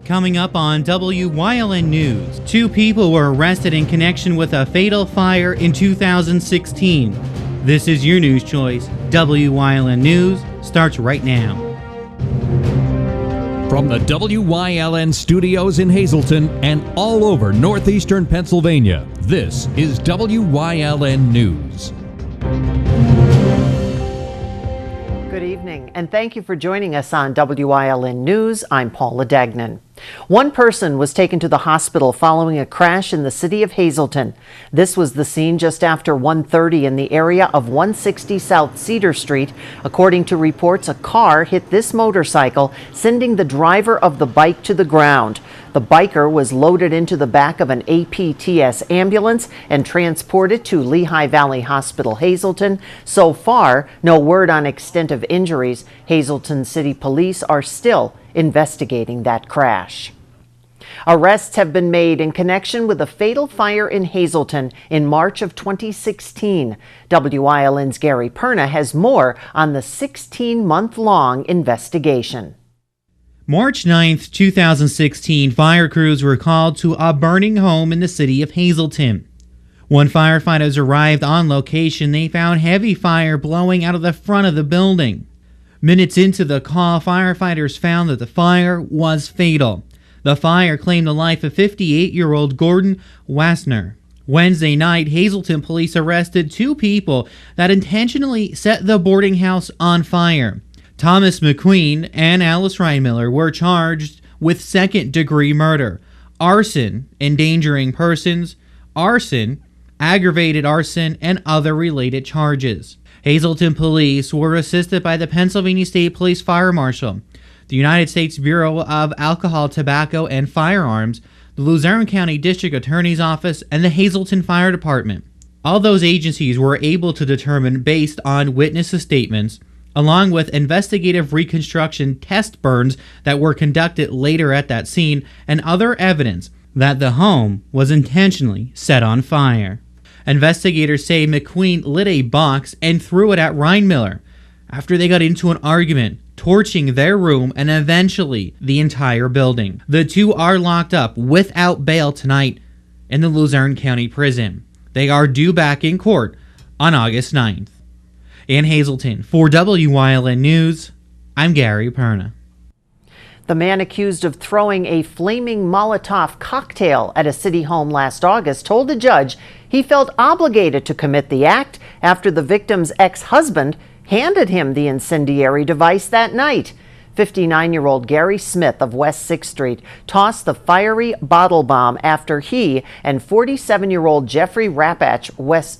Coming up on Wyln News, 2 people were arrested in connection with a fatal fire in 2016. This is your news choice. Wyln News starts right now. From the Wyln studios in Hazleton and all over northeastern Pennsylvania, this is Wyln News. Good evening, and thank you for joining us on Wyln News. I'm Paula Dagnan. One person was taken to the hospital following a crash in the city of Hazleton. This was the scene just after 1:30 in the area of 160 South Cedar Street. According to reports, a car hit this motorcycle, sending the driver of the bike to the ground. The biker was loaded into the back of an APTS ambulance and transported to Lehigh Valley Hospital, Hazleton. So far, no word on extent of injuries. Hazleton City Police are still investigating that crash. Arrests have been made in connection with a fatal fire in Hazleton in March of 2016. Wyln's Gary Perna has more on the 16-month-long investigation. March 9th, 2016, fire crews were called to a burning home in the city of Hazleton. When firefighters arrived on location, they found heavy fire blowing out of the front of the building. Minutes into the call, firefighters found that the fire was fatal. The fire claimed the life of 58-year-old Gordon Wassner. Wednesday night, Hazleton police arrested 2 people that intentionally set the boarding house on fire. Thomas McQueen and Alice Reinmiller were charged with second-degree murder, arson, endangering persons, arson, aggravated arson, and other related charges. Hazleton police were assisted by the Pennsylvania State Police Fire Marshal, the United States Bureau of Alcohol, Tobacco, and Firearms, the Luzerne County District Attorney's Office, and the Hazleton Fire Department. All those agencies were able to determine, based on witness statements, along with investigative reconstruction test burns that were conducted later at that scene, and other evidence that the home was intentionally set on fire. Investigators say McQueen lit a box and threw it at Reinmiller after they got into an argument, torching their room and eventually the entire building. The 2 are locked up without bail tonight in the Luzerne County Prison. They are due back in court on August 9th. In Hazleton, for Wyln News, I'm Gary Perna. The man accused of throwing a flaming Molotov cocktail at a city home last August told the judge he felt obligated to commit the act after the victim's ex-husband handed him the incendiary device that night. 59-year-old Gary Smith of West 6th Street tossed the fiery bottle bomb after he and 47-year-old Jeffrey Rapach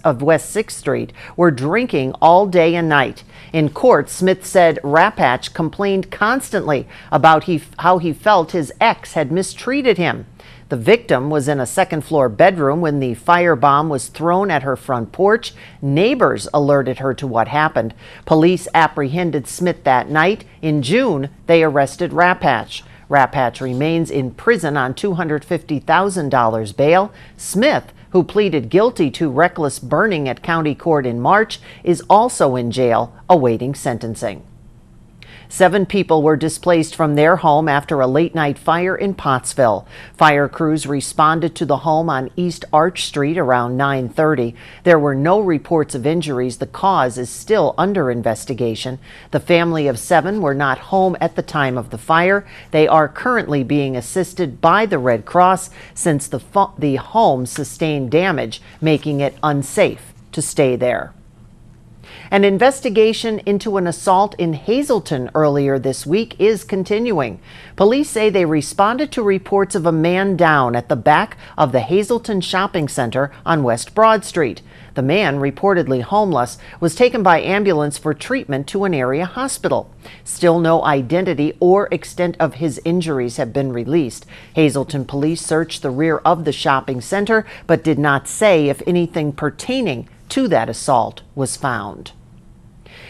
of West 6th Street were drinking all day and night. In court, Smith said Rapach complained constantly about how he felt his ex had mistreated him. The victim was in a second-floor bedroom when the firebomb was thrown at her front porch. Neighbors alerted her to what happened. Police apprehended Smith that night. In June, they arrested Rapach. Rapach remains in prison on $250,000 bail. Smith, who pleaded guilty to reckless burning at county court in March, is also in jail awaiting sentencing. 7 people were displaced from their home after a late-night fire in Pottsville. Fire crews responded to the home on East Arch Street around 9:30. There were no reports of injuries. The cause is still under investigation. The family of 7 were not home at the time of the fire. They are currently being assisted by the Red Cross since the home sustained damage, making it unsafe to stay there. An investigation into an assault in Hazleton earlier this week is continuing. Police say they responded to reports of a man down at the back of the Hazleton Shopping Center on West Broad Street. The man, reportedly homeless, was taken by ambulance for treatment to an area hospital. Still no identity or extent of his injuries have been released. Hazleton police searched the rear of the shopping center but did not say if anything pertaining to that assault was found.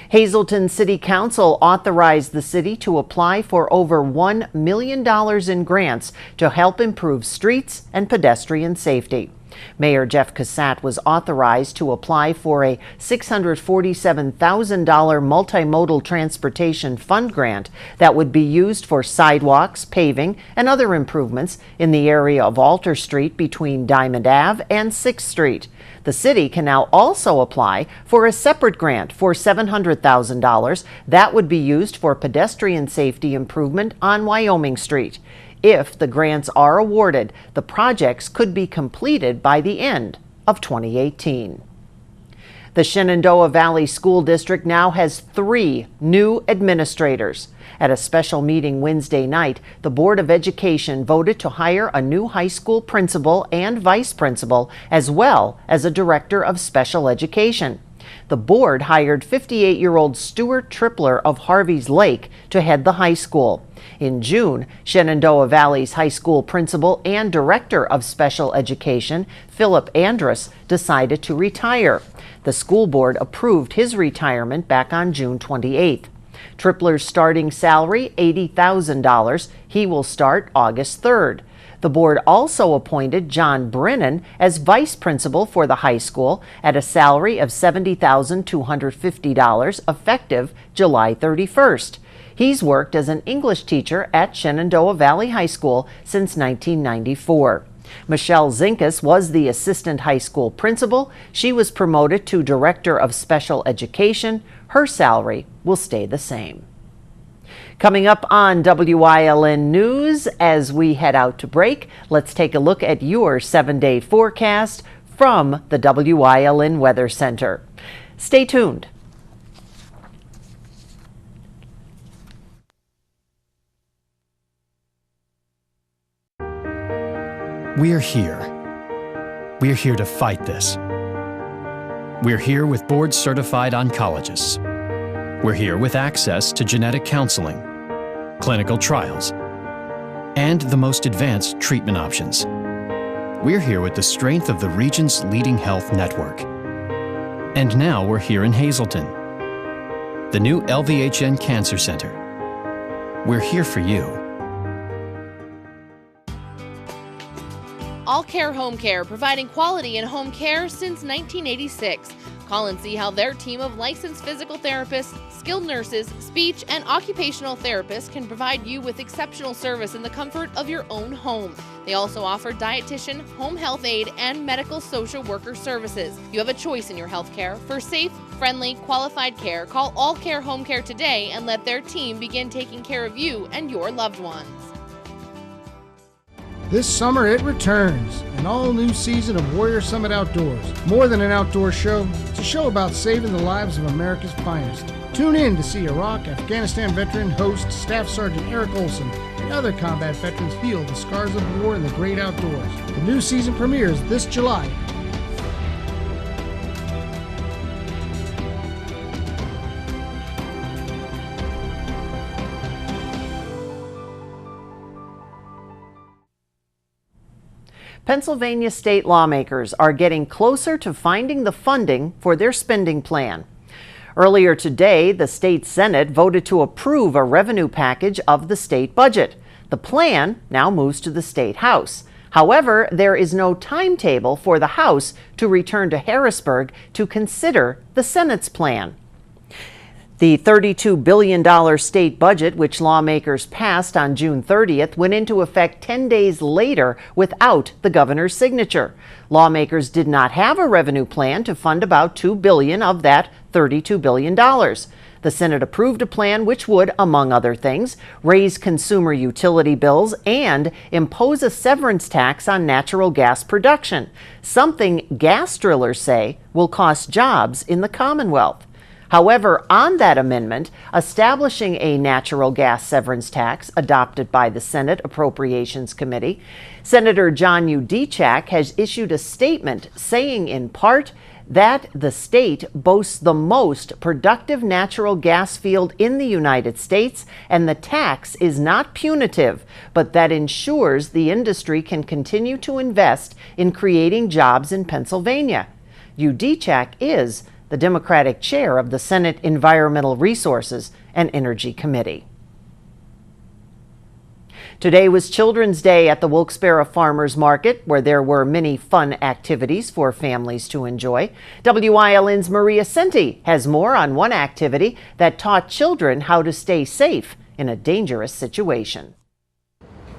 Hazleton City Council authorized the city to apply for over $1 million in grants to help improve streets and pedestrian safety. Mayor Jeff Cassatt was authorized to apply for a $647,000 multimodal transportation fund grant that would be used for sidewalks, paving, and other improvements in the area of Alter Street between Diamond Ave and 6th Street. The city can now also apply for a separate grant for $700,000 that would be used for pedestrian safety improvement on Wyoming Street. If the grants are awarded, the projects could be completed by the end of 2018. The Shenandoah Valley School District now has 3 new administrators. At a special meeting Wednesday night, the Board of Education voted to hire a new high school principal and vice principal, as well as a director of special education. The board hired 58-year-old Stuart Tripler of Harvey's Lake to head the high school. In June, Shenandoah Valley's high school principal and director of special education, Philip Andrus, decided to retire. The school board approved his retirement back on June 28th. Tripler's starting salary, $80,000. He will start August 3rd. The board also appointed John Brennan as vice principal for the high school at a salary of $70,250 effective July 31st. He's worked as an English teacher at Shenandoah Valley High School since 1994. Michelle Zinkus was the assistant high school principal. She was promoted to director of special education. Her salary will stay the same. Coming up on WYLN News, as we head out to break, let's take a look at your 7-day forecast from the WYLN Weather Center. Stay tuned. We're here. We're here to fight this. We're here with board-certified oncologists. We're here with access to genetic counseling, clinical trials, and the most advanced treatment options. We're here with the strength of the region's leading health network. And now we're here in Hazleton, the new LVHN Cancer Center. We're here for you. AllCare Home Care, providing quality in home care since 1986. Call and see how their team of licensed physical therapists, skilled nurses, speech, and occupational therapists can provide you with exceptional service in the comfort of your own home. They also offer dietitian, home health aide, and medical social worker services. You have a choice in your health care. For safe, friendly, qualified care, call AllCare Home Care today and let their team begin taking care of you and your loved ones. This summer it returns, an all-new season of Warrior Summit Outdoors. More than an outdoor show, it's a show about saving the lives of America's finest. Tune in to see Iraq, Afghanistan veteran host Staff Sergeant Eric Olson and other combat veterans heal the scars of war in the great outdoors. The new season premieres this July. Pennsylvania state lawmakers are getting closer to finding the funding for their spending plan. Earlier today, the state Senate voted to approve a revenue package of the state budget. The plan now moves to the state House. However, there is no timetable for the House to return to Harrisburg to consider the Senate's plan. The $32 billion state budget, which lawmakers passed on June 30th, went into effect 10 days later without the governor's signature. Lawmakers did not have a revenue plan to fund about $2 billion of that $32 billion. The Senate approved a plan which would, among other things, raise consumer utility bills and impose a severance tax on natural gas production, something gas drillers say will cost jobs in the Commonwealth. However, on that amendment, establishing a natural gas severance tax adopted by the Senate Appropriations Committee, Senator John Udechak has issued a statement saying in part that the state boasts the most productive natural gas field in the United States and the tax is not punitive, but that ensures the industry can continue to invest in creating jobs in Pennsylvania. Udechak is the Democratic chair of the Senate Environmental Resources and Energy Committee. Today was Children's Day at the Wilkes-Barre Farmers Market, where there were many fun activities for families to enjoy. WYLN's Maria Cinti has more on one activity that taught children how to stay safe in a dangerous situation.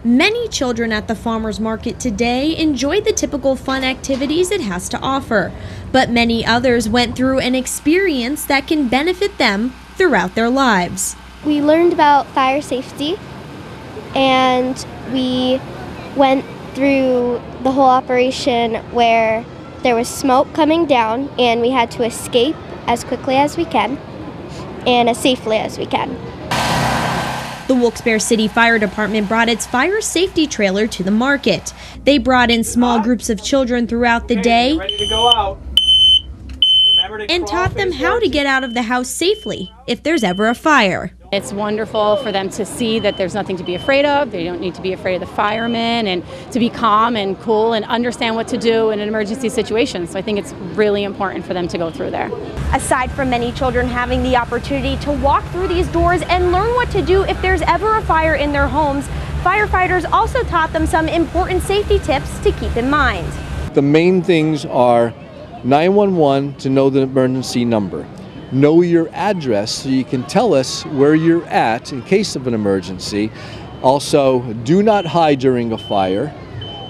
Many children at the farmers market today enjoyed the typical fun activities it has to offer, but many others went through an experience that can benefit them throughout their lives. We learned about fire safety, and we went through the whole operation where there was smoke coming down and we had to escape as quickly as we can and as safely as we can. The Wilkes-Barre City Fire Department brought its fire safety trailer to the market. They brought in small groups of children throughout the day and taught them how to get out of the house safely if there's ever a fire. It's wonderful for them to see that there's nothing to be afraid of. They don't need to be afraid of the firemen, and to be calm and cool and understand what to do in an emergency situation. So I think it's really important for them to go through there. Aside from many children having the opportunity to walk through these doors and learn what to do if there's ever a fire in their homes, firefighters also taught them some important safety tips to keep in mind. The main things are 911 to know the emergency number. Know your address so you can tell us where you're at in case of an emergency. Also, do not hide during a fire.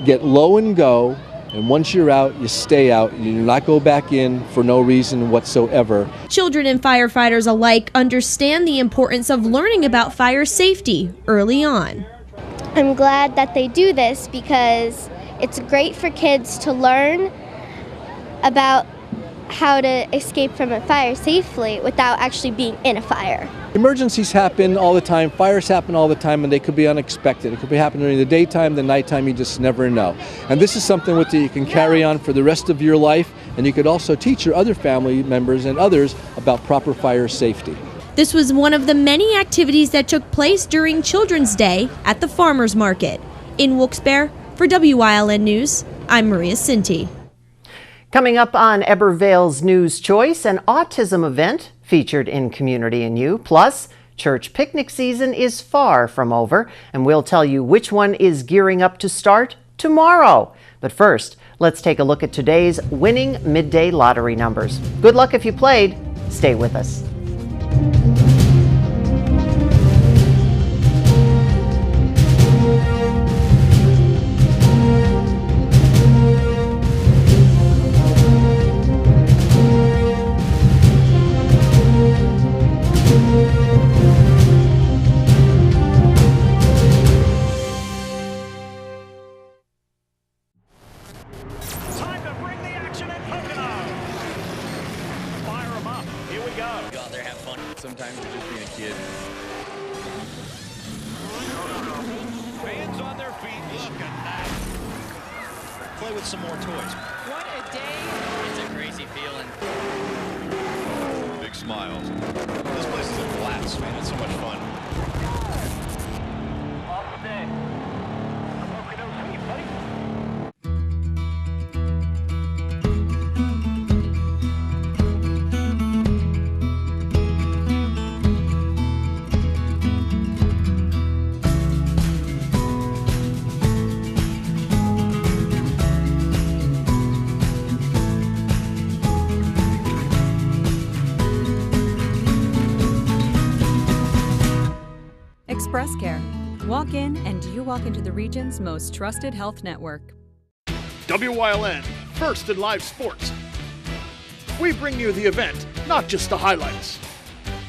Get low and go, and once you're out, you stay out. You do not go back in for no reason whatsoever. Children and firefighters alike understand the importance of learning about fire safety early on. I'm glad that they do this because it's great for kids to learn about how to escape from a fire safely without actually being in a fire. Emergencies happen all the time, fires happen all the time, and they could be unexpected. It could be happening during the daytime, the nighttime, you just never know. And this is something that you can carry on for the rest of your life, and you could also teach your other family members and others about proper fire safety. This was one of the many activities that took place during Children's Day at the Farmers Market. In Wilkes-Barre, for WYLN News, I'm Maria Cinti. Coming up on Ebervale's News Choice, an autism event featured in Community and You. Plus, church picnic season is far from over, and we'll tell you which one is gearing up to start tomorrow. But first, let's take a look at today's winning midday lottery numbers. Good luck if you played. Stay with us. Sometimes you're just being a kid. Fans on their feet. Look at that. Play with some more toys. What a day. It's a crazy feeling. Big smiles. This place is a blast, man. It's so much fun. Off the day. Buddy. Express Care. Walk in and you walk into the region's most trusted health network. WYLN, first in live sports. We bring you the event, not just the highlights.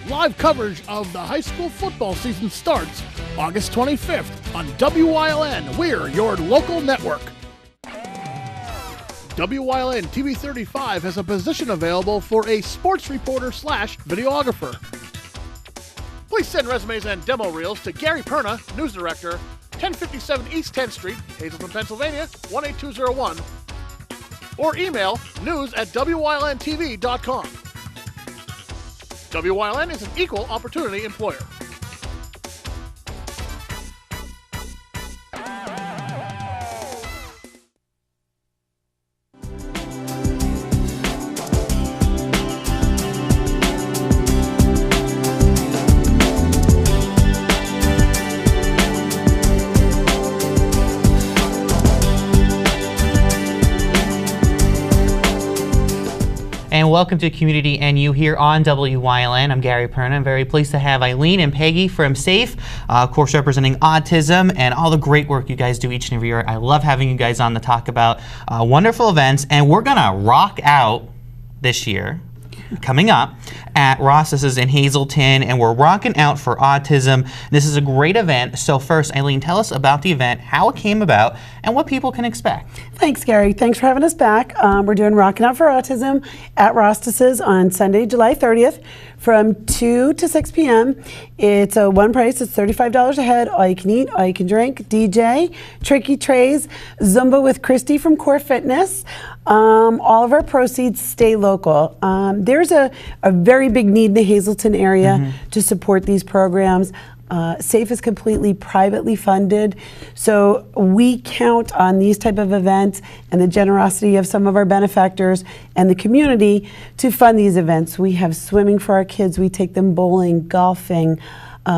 Live coverage of the high school football season starts August 25th on WYLN. We're your local network. WYLN TV 35 has a position available for a sports reporter / videographer. Please send resumes and demo reels to Gary Perna, News Director, 1057 East 10th Street, Hazleton, Pennsylvania, 18201, or email news@WYLNTV.com. WYLN is an equal opportunity employer. and welcome to Community NU here on Wyln. I'm Gary Perna. I'm very pleased to have Eileen and Peggy from SAFE, of course representing autism and all the great work you guys do each and every year. I love having you guys on to talk about wonderful events, and we're gonna rock out this year, coming up at Ross's in Hazleton, and we're rocking Out For Autism. This is a great event. So first, Eileen, tell us about the event, how it came about, and what people can expect. Thanks, Gary. Thanks for having us back. We're doing Rockin' Out For Autism at Ross's on Sunday, July 30th from 2 to 6 p.m. It's one price. It's $35 a head. All you can eat, all you can drink, DJ, tricky trays, Zumba with Christy from Core Fitness. All of our proceeds stay local. There's a very big need in the Hazleton area to support these programs. SAFE is completely privately funded, so we count on these type of events and the generosity of some of our benefactors and the community to fund these events. We have swimming for our kids, we take them bowling, golfing,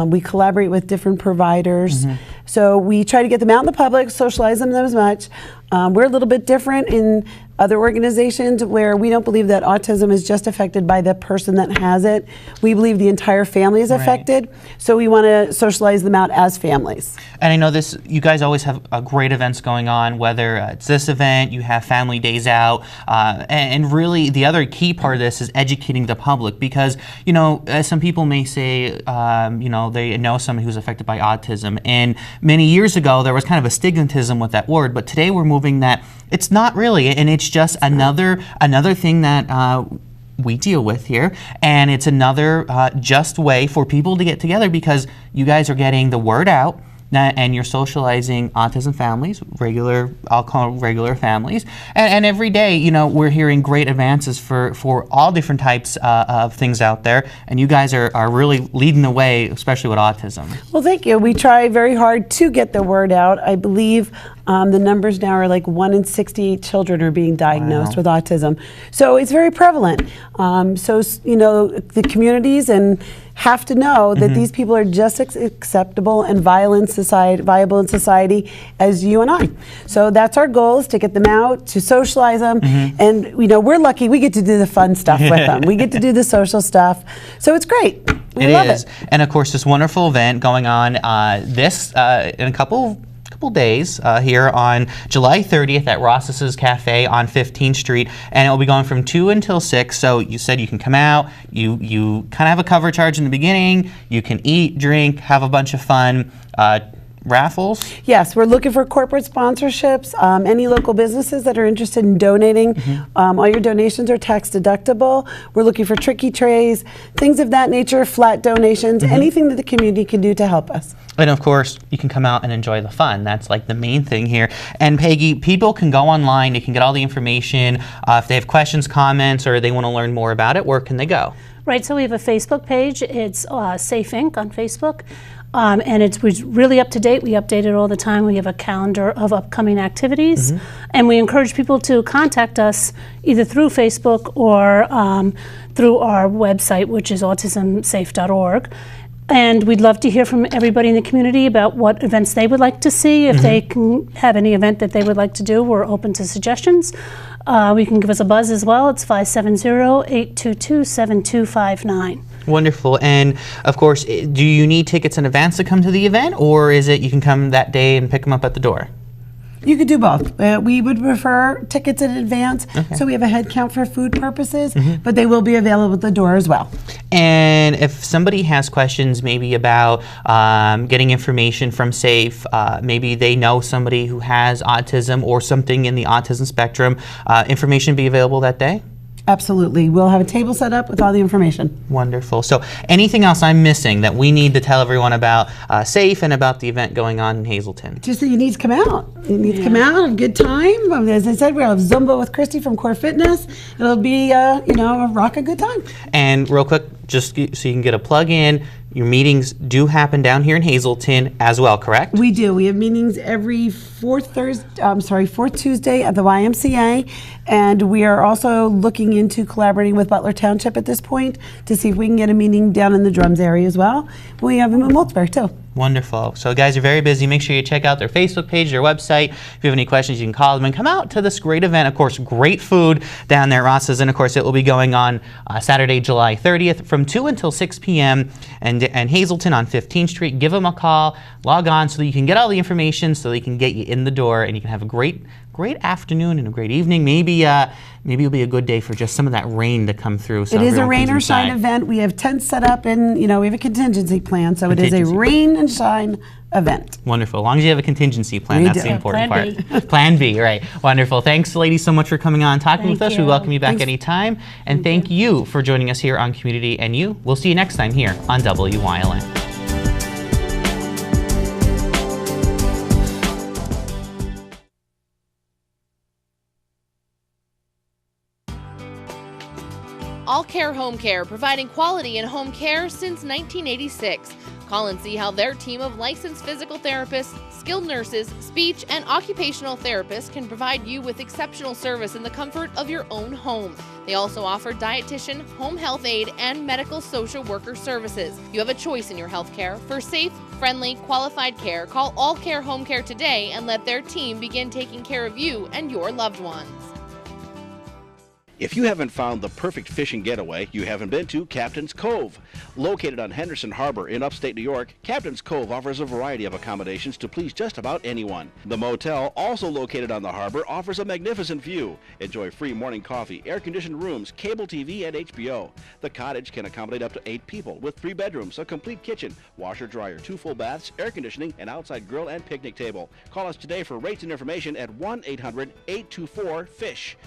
we collaborate with different providers. So we try to get them out in the public, socialize them as much. We're a little bit different in other organizations where we don't believe that autism is just affected by the person that has it. We believe the entire family is affected, so we want to socialize them out as families. And I know this, you guys always have great events going on, whether it's this event, you have family days out, and really the other key part of this is educating the public, because, you know, some people may say, you know, they know someone who's affected by autism, and many years ago there was kind of a stigmatism with that word, but today we're moving that it's not really, and it's just another thing that we deal with here, and it's another just way for people to get together, because you guys are getting the word out and you're socializing autism families, I'll call regular families, and every day, you know, we're hearing great advances for all different types of things out there, and you guys are really leading the way, especially with autism. Well, thank you. We try very hard to get the word out. I believe the numbers now are like 1 in 68 children are being diagnosed with autism. So it's very prevalent. So, you know, the communities and have to know that these people are just as acceptable and viable in society as you and I. So that's our goal, is to get them out, to socialize them, and you know, we're lucky we get to do the fun stuff with them. We get to do the social stuff, so it's great. We love it. And of course, this wonderful event going on in a couple days here on July 30th at Ross's Cafe on 15th Street, and it will be going from 2 until 6. So you said you can come out, you kind of have a cover charge in the beginning, you can eat, drink, have a bunch of fun. Raffles? Yes, we're looking for corporate sponsorships. Any local businesses that are interested in donating, all your donations are tax deductible. We're looking for tricky trays, things of that nature, flat donations, anything that the community can do to help us. And of course, you can come out and enjoy the fun. That's like the main thing here. And Peggy, people can go online, they can get all the information. If they have questions, comments, or they want to learn more about it, where can they go? Right, so we have a Facebook page. It's Safe Inc. on Facebook. And it's really up to date. We update it all the time. We have a calendar of upcoming activities. And we encourage people to contact us either through Facebook or through our website, which is autismsafe.org. And we'd love to hear from everybody in the community about what events they would like to see. If they can have any event that they would like to do, we're open to suggestions. We can give us a buzz as well. It's 570-822-7259. Wonderful. And of course, do you need tickets in advance to come to the event, or is it you can come that day and pick them up at the door? You could do both. We would prefer tickets in advance, so we have a head count for food purposes, but they will be available at the door as well. And if somebody has questions maybe about getting information from SAFE, maybe they know somebody who has autism or something in the autism spectrum, information be available that day? Absolutely. We'll have a table set up with all the information. Wonderful. So anything else I'm missing that we need to tell everyone about SAFE and about the event going on in Hazleton? Just that you need to come out. You need to come out, have a good time. As I said, we'll have Zumba with Christy from Core Fitness. It'll be, you know, a rockin' good time. And real quick, just so you can get a plug in, your meetings do happen down here in Hazleton as well, correct? We do. We have meetings every fourth Tuesday at the YMCA, and we are also looking into collaborating with Butler Township at this point to see if we can get a meeting down in the Drums area as well. We have them in Wilkes-Barre too. Wonderful. So guys are very busy. Make sure you check out their Facebook page, their website. If you have any questions, you can call them and come out to this great event. Of course, great food down there at Ross's. And of course, it will be going on Saturday, July 30th from 2 until 6 p.m. and Hazleton on 15th Street. Give them a call, log on so that you can get all the information so they can get you in the door and you can have a great afternoon and a great evening. Maybe it'll be a good day for just some of that rain to come through. So it is a rain or shine event. We have tents set up and, we have a contingency plan. So it is a rain and shine event. Wonderful. As long as you have a contingency plan, that's the important part. Plan B, right. Wonderful. Thanks, ladies, so much for coming on and talking with us. We welcome you back anytime. And thank you for joining us here on Community and You. We'll see you next time here on WYLN. AllCare Home Care, providing quality in home care since 1986. Call and see how their team of licensed physical therapists, skilled nurses, speech, and occupational therapists can provide you with exceptional service in the comfort of your own home. They also offer dietitian, home health aide, and medical social worker services. You have a choice in your health care. For safe, friendly, qualified care, call AllCare Home Care today and let their team begin taking care of you and your loved ones. If you haven't found the perfect fishing getaway, you haven't been to Captain's Cove. Located on Henderson Harbor in upstate New York, Captain's Cove offers a variety of accommodations to please just about anyone. The motel, also located on the harbor, offers a magnificent view. Enjoy free morning coffee, air-conditioned rooms, cable TV, and HBO. The cottage can accommodate up to 8 people with 3 bedrooms, a complete kitchen, washer, dryer, 2 full baths, air conditioning, an outside grill, and picnic table. Call us today for rates and information at 1-800-824-FISH.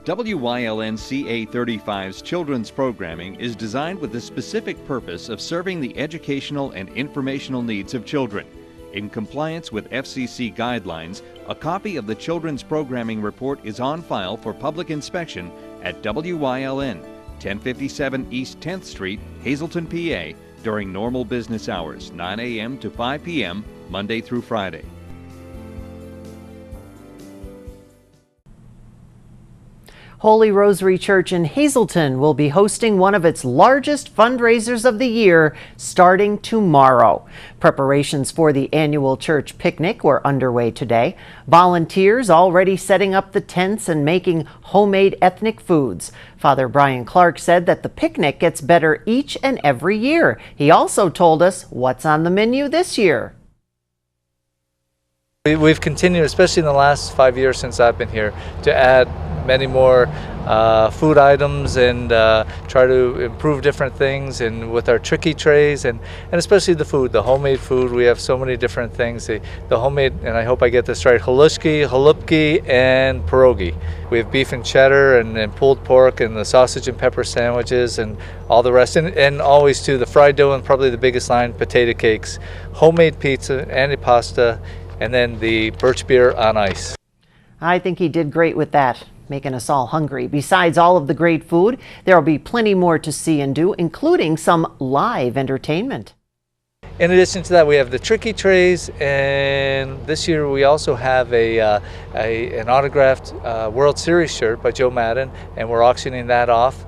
WYLN CA35's children's programming is designed with the specific purpose of serving the educational and informational needs of children. In compliance with FCC guidelines, a copy of the children's programming report is on file for public inspection at WYLN, 1057 East 10th Street, Hazleton, PA, during normal business hours, 9 a.m. to 5 p.m., Monday through Friday. Holy Rosary Church in Hazleton will be hosting one of its largest fundraisers of the year starting tomorrow. Preparations for the annual church picnic were underway today. Volunteers already setting up the tents and making homemade ethnic foods. Father Brian Clark said that the picnic gets better each and every year. He also told us what's on the menu this year. We've continued, especially in the last 5 years since I've been here, to add many more food items and try to improve different things, and with our tricky trays and especially the food, the homemade food. We have so many different things. The homemade, and I hope I get this right, halushki, halupki, and pierogi. We have beef and cheddar and pulled pork and the sausage and pepper sandwiches and all the rest. And always too, the fried dough and probably the biggest line, potato cakes, homemade pizza, antipasta, and then the birch beer on ice. I think he did great with that, making us all hungry. Besides all of the great food, there will be plenty more to see and do, including some live entertainment. In addition to that, we have the tricky trays, and this year we also have an autographed World Series shirt by Joe Madden, and we're auctioning that off.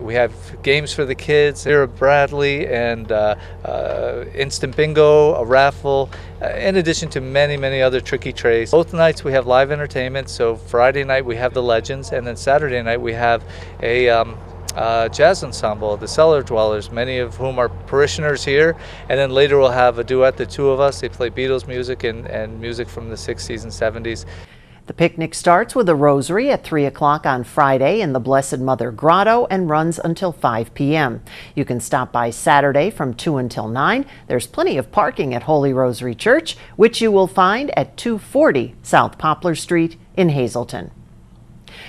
We have games for the kids, Sarah Bradley, and instant bingo, a raffle, in addition to many other tricky trays. Both nights we have live entertainment. So Friday night we have the Legends, and then Saturday night we have a jazz ensemble, the Cellar Dwellers, many of whom are parishioners here. And then later we'll have a duet, the two of us. They play Beatles music and music from the 60s and 70s. The picnic starts with a rosary at 3 o'clock on Friday in the Blessed Mother Grotto and runs until 5 p.m. You can stop by Saturday from 2 until 9. There's plenty of parking at Holy Rosary Church, which you will find at 240 South Poplar Street in Hazleton.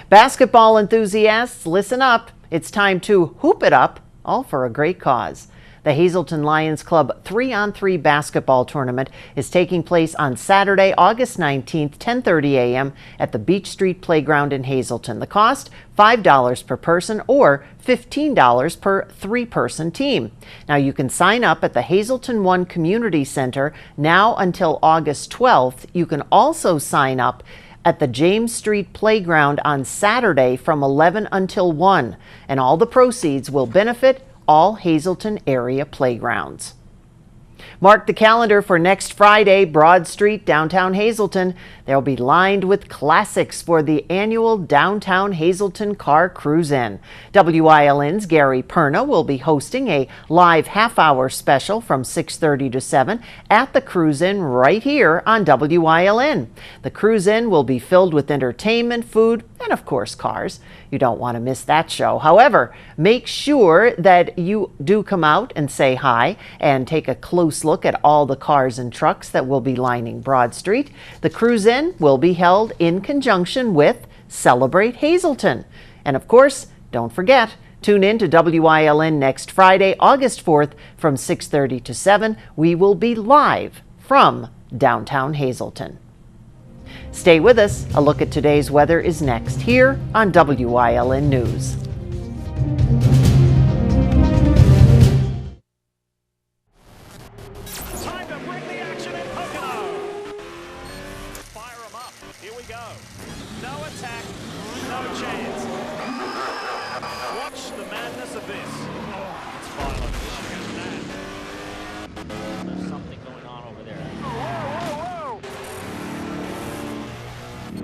Basketball enthusiasts, listen up. It's time to hoop it up, all for a great cause. The Hazleton Lions Club 3-on-3 basketball tournament is taking place on Saturday, August 19th, 10:30 a.m. at the Beach Street Playground in Hazleton. The cost, $5 per person or $15 per 3-person team. Now you can sign up at the Hazleton One Community Center now until August 12th. You can also sign up at the James Street Playground on Saturday from 11 until 1, and all the proceeds will benefit all Hazleton area playgrounds. Mark the calendar for next Friday, Broad Street, downtown Hazleton. They'll be lined with classics for the annual Downtown Hazleton Car Cruisin. Wyln's Gary Perna will be hosting a live half-hour special from 6:30 to 7 at the Cruisin right here on Wyln. The Cruisin will be filled with entertainment, food, and of course cars. You don't want to miss that show. However, make sure that you do come out and say hi and take a close look at all the cars and trucks that will be lining Broad Street. The Cruisin will be held in conjunction with Celebrate Hazleton. And of course, don't forget, tune in to Wyln next Friday, August 4th from 6:30 to 7. We will be live from downtown Hazleton. Stay with us. A look at today's weather is next here on Wyln News. Time to bring the action in Pocono. Fire them up. Here we go. No attack, no chance. Watch the madness of this. Oh, it's violent. There's something going on over there. Whoa, whoa, whoa!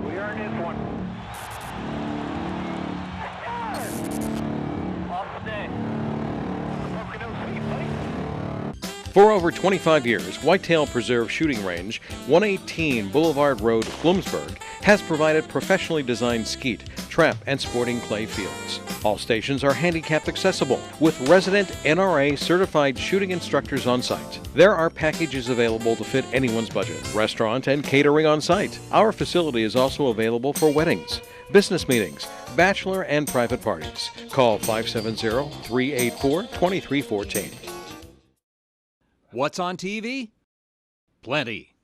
We earned this one. Off the day. Pocono City, buddy. For over 25 years, Whitetail Preserve Shooting Range, 118 Boulevard Road, Bloomsburg, has provided professionally designed skeet, trap, and sporting clay fields. All stations are handicapped accessible, with resident NRA certified shooting instructors on site. There are packages available to fit anyone's budget, restaurant and catering on site. Our facility is also available for weddings, business meetings, bachelor and private parties. Call 570-384-2314. What's on TV? Plenty.